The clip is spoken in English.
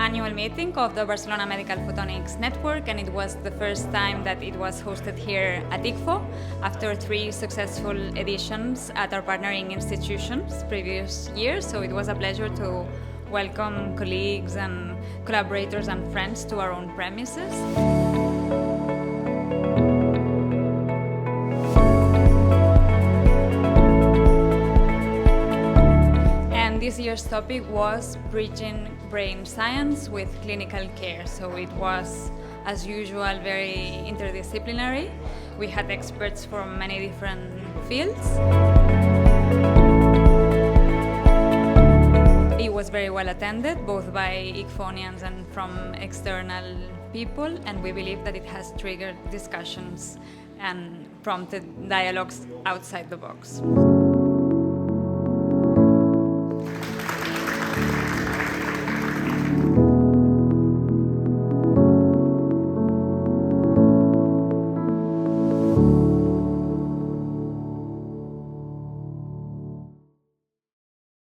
annual meeting of the Barcelona Medical Photonics Network, and it was the first time that it was hosted here at ICFO after 3 successful editions at our partnering institutions previous years. So it was a pleasure to welcome colleagues and collaborators and friends to our own premises. This year's topic was bridging brain science with clinical care. So it was, as usual, very interdisciplinary. We had experts from many different fields. It was very well attended, both by ICFonians and from external people, and we believe that it has triggered discussions and prompted dialogues outside the box.